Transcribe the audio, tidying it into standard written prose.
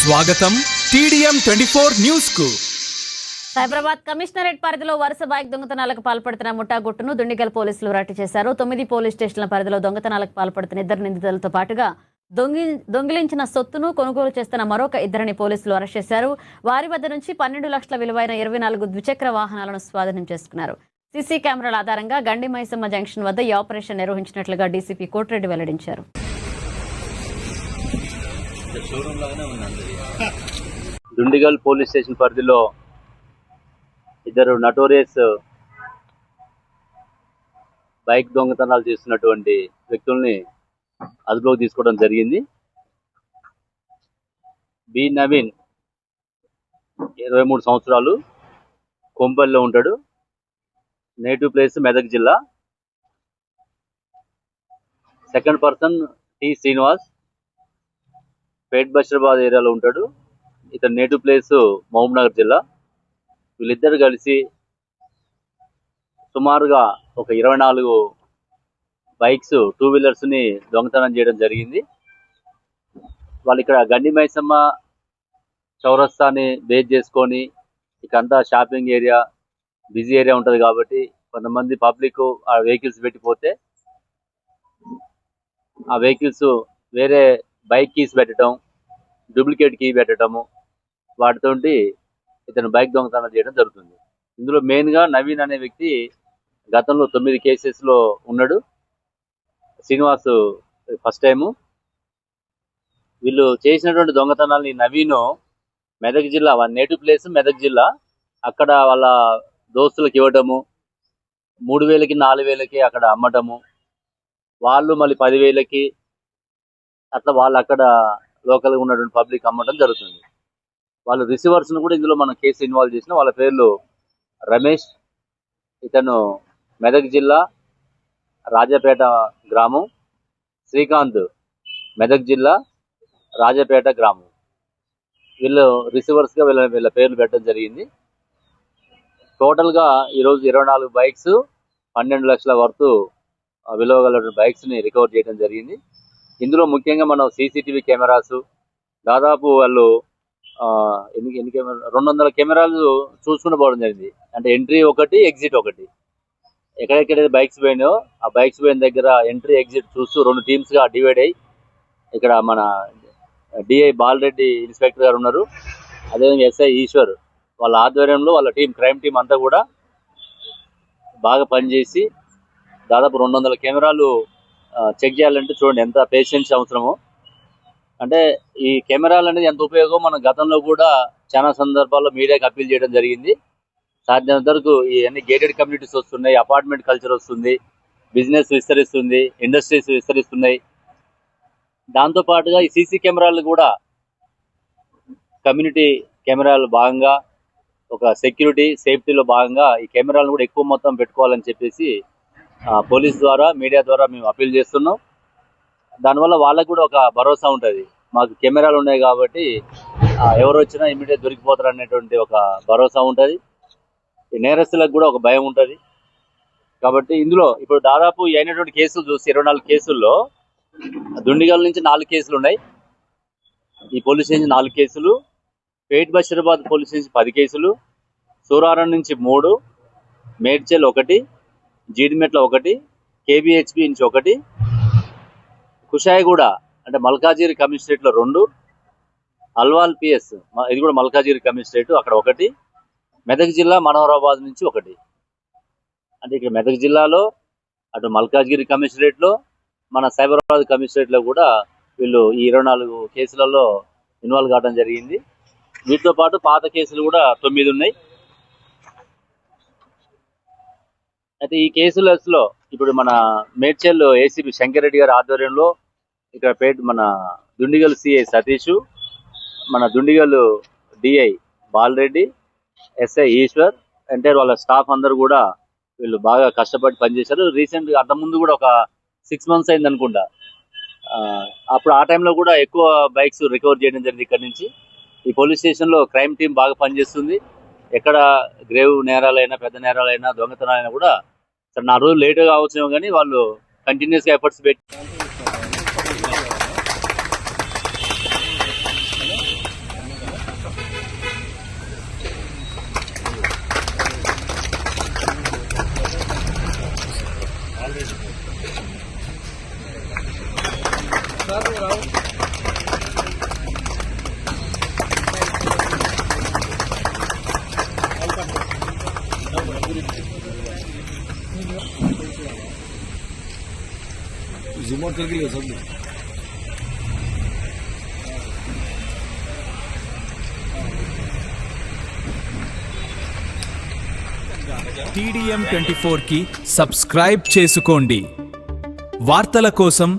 స్వాగతం TDM 24 news కు. Cyberabad commissionerate పరిధిలో వరుస బైక్ దొంగతనాలకు పాల్పడుతున్న ముఠాగుట్టును దుండిగల్ పోలీసులు రట్టు చేశారు. 9 పోలీస్ స్టేషన్ల పరిధిలో దొంగతనాలకు పాల్పడుతున్న 2 నిందితులతో పాటుగా దొంగిలించిన సొత్తును కొనుగోలు చేస్తున్న మరొక 2ని పోలీసులు అరెస్ట్ చేశారు. వారి వద్ద నుంచి 12 లక్షల విలువైన 24 ద్విచక్ర వాహనాలను స్వాధీనం చేసుకున్నారు. సీసీ కెమెరాల ఆధారంగా గండి మైసమ్మ జంక్షన్ వద్ద ఈ ఆపరేషన్ నిర్వహించినట్లుగా డీసీపీ కోటిరెడ్డి వెల్లడించారు. దుండిగల్ పోలీస్ స్టేషన్ పరిధిలో 2 నటోరియస్ బైక్ దొంగతనాలు చేస్తున్నటువంటి వ్యక్తుల్ని అదుపులోకి తీసుకోవడం జరిగింది. బి నవీన్ 23 సంవత్సరాలు, కొంపల్లిలో ఉంటాడు. నేటివ్ ప్లేస్ మెదక్ జిల్లా. సెకండ్ పర్సన్ టి శ్రీనివాస్, పేట్ బషీరాబాద్ ఏరియాలో ఉంటాడు. ఇతని నేటివ్ ప్లేస్ మహబూబ్నగర్ జిల్లా. వీళ్ళిద్దరు కలిసి సుమారుగా ఒక 24 బైక్స్, 2 వీలర్స్ని దొంగతనం చేయడం జరిగింది. వాళ్ళు ఇక్కడ గండి మైసమ్మ చౌరస్తాని బేస్ చేసుకొని ఇకంతా షాపింగ్ ఏరియా, బిజీ ఏరియా ఉంటుంది కాబట్టి కొంతమంది పబ్లిక్ ఆ వెహికల్స్ పెట్టిపోతే ఆ వెహికల్స్ వేరే బైక్ కీస్ పెట్టడం, డూప్లికేట్ కీ పెట్టడము, వాటితోటి ఇతను బైక్ దొంగతనం చేయడం జరుగుతుంది. ఇందులో మెయిన్గా నవీన్ అనే వ్యక్తి గతంలో 9 కేసెస్లో ఉన్నాడు. Srinivas first time. వీళ్ళు చేసినటువంటి దొంగతనాన్ని నవీన్ మెదక్ జిల్లా, వాళ్ళ నేటివ్ ప్లేస్ మెదక్ జిల్లా, అక్కడ వాళ్ళ దోస్తులకు ఇవ్వటము, 3000కి 4000కి అక్కడ అమ్మటము, వాళ్ళు మళ్ళీ 10,000కి అట్లా వాళ్ళు అక్కడ లోకల్గా ఉన్నటువంటి పబ్లిక్ అమ్మటం జరుగుతుంది. వాళ్ళు రిసీవర్స్ను కూడా ఇందులో మనం కేసు ఇన్వాల్వ్ చేసిన. వాళ్ళ పేర్లు రమేష్, ఇతను మెదక్ జిల్లా రాజపేట గ్రామం, శ్రీకాంత్ మెదక్ జిల్లా రాజపేట గ్రామం. వీళ్ళు రిసీవర్స్గా వీళ్ళ పేర్లు పెట్టడం జరిగింది. టోటల్గా ఈరోజు 24 బైక్స్, 12 లక్షల వరకు విలువ గల బైక్స్ని రికవర్ చేయడం జరిగింది. ఇందులో ముఖ్యంగా మనం సీసీటీవీ కెమెరాస్ దాదాపు వాళ్ళు ఎన్ని కెమెరా 200 కెమెరాలు చూసుకుంటూ పోవడం జరిగింది. అంటే ఎంట్రీ ఒకటి, ఎగ్జిట్ ఒకటి. ఎక్కడెక్కడైతే బైక్స్ పోయినాయో ఆ బైక్స్ పోయిన దగ్గర ఎంట్రీ, ఎగ్జిట్ చూస్తూ 2 టీమ్స్గా డివైడ్ అయ్యి ఇక్కడ మన డిఐ బాలరెడ్డి ఇన్స్పెక్టర్ గారు ఉన్నారు, అదేవిధంగా ఎస్ఐ ఈశ్వర్ వాళ్ళ ఆధ్వర్యంలో వాళ్ళ టీం, క్రైమ్ టీం అంతా కూడా బాగా పనిచేసి దాదాపు 200 కెమెరాలు చెక్ చేయాలంటే చూడండి ఎంత పేషెన్స్ అవసరమో. అంటే ఈ కెమెరాలు అనేది ఎంత ఉపయోగం మనం గతంలో కూడా చాలా సందర్భాల్లో మీడియాకి అప్పీల్ చేయడం జరిగింది. సాధ్యమైనంత వరకు ఈ అన్ని గేటెడ్ కమ్యూనిటీస్ వస్తున్నాయి, అపార్ట్మెంట్ కల్చర్ వస్తుంది, బిజినెస్ విస్తరిస్తుంది, ఇండస్ట్రీస్ విస్తరిస్తున్నాయి. దాంతోపాటుగా ఈ సీసీ కెమెరాలు కూడా కమ్యూనిటీ కెమెరాలు భాగంగా ఒక సెక్యూరిటీ, సేఫ్టీలో భాగంగా ఈ కెమెరాలను కూడా ఎక్కువ మొత్తం పెట్టుకోవాలని చెప్పేసి పోలీస్ ద్వారా, మీడియా ద్వారా మేము అప్పీల్ చేస్తున్నాం. దానివల్ల వాళ్ళకు కూడా ఒక భరోసా ఉంటుంది, మాకు కెమెరాలు ఉన్నాయి కాబట్టి ఎవరు వచ్చినా ఇమీడియట్ దొరికిపోతారు అనేటువంటి ఒక భరోసా ఉంటుంది. ఈ నేరస్తులకు కూడా ఒక భయం ఉంటుంది. కాబట్టి ఇందులో ఇప్పుడు దాదాపు అయినటువంటి కేసులు చూసి 24 కేసుల్లో దుండిగల్ నుంచి 4 కేసులు ఉన్నాయి, ఈ పోలీస్ స్టేషన్ 4 కేసులు, పేట్ బషీరాబాద్ పోలీస్ స్టేషన్ 10 కేసులు, సూరారం నుంచి 3, మేడ్చల్ 1, జీడిమెట్ల 1, కేబిహెచ్పి నుంచి 1, కుషాయిగూడ అంటే మల్కాజిగిరి కమిషనరేట్లో 2, అల్వాల్ పిఎస్ ఇది కూడా మల్కాజిగిరి కమిషనరేట్ అక్కడ 1, మెదక్ జిల్లా మనోహరాబాద్ నుంచి 1. అంటే ఇక్కడ మెదక్ జిల్లాలో అటు మల్కాజిగిరి కమిషనరేట్లో, మన సైబరాబాద్ కమిషనరేట్లో కూడా వీళ్ళు ఈ 24 కేసులలో ఇన్వాల్వ్ కావడం జరిగింది. వీటితో పాటు పాత కేసులు కూడా 9 ఉన్నాయి. అయితే ఈ కేసులలో ఇప్పుడు మన మేడ్చల్ ఏసీపీ శంకర్ రెడ్డి గారి ఆధ్వర్యంలో ఇక్కడ మన దుండిగల్ సిఐ సతీష్, మన Dundigal DI Balareddy, SI Eshwar, entire వాళ్ళ స్టాఫ్ అందరూ కూడా వీళ్ళు బాగా కష్టపడి పనిచేశారు. రీసెంట్గా అంతకుముందు కూడా ఒక 6 months అయింది అనుకుంటా, అప్పుడు ఆ టైంలో కూడా ఎక్కువ బైక్స్ రికవర్ చేయడం జరిగింది. ఇక్కడ నుంచి ఈ పోలీస్ స్టేషన్లో క్రైమ్ టీం బాగా పనిచేస్తుంది. ఎక్కడ గ్రేవ్ నేరాలైనా, పెద్ద నేరాలైనా, దొంగతనాలైనా కూడా 4 రోజులు లేట్ కావచ్చేమో కానీ వాళ్ళు కంటిన్యూస్గా ఎఫర్ట్స్ పెట్టి TDM 24 కి సబ్స్క్రైబ్ చేసుకోండి. వార్తల కోసం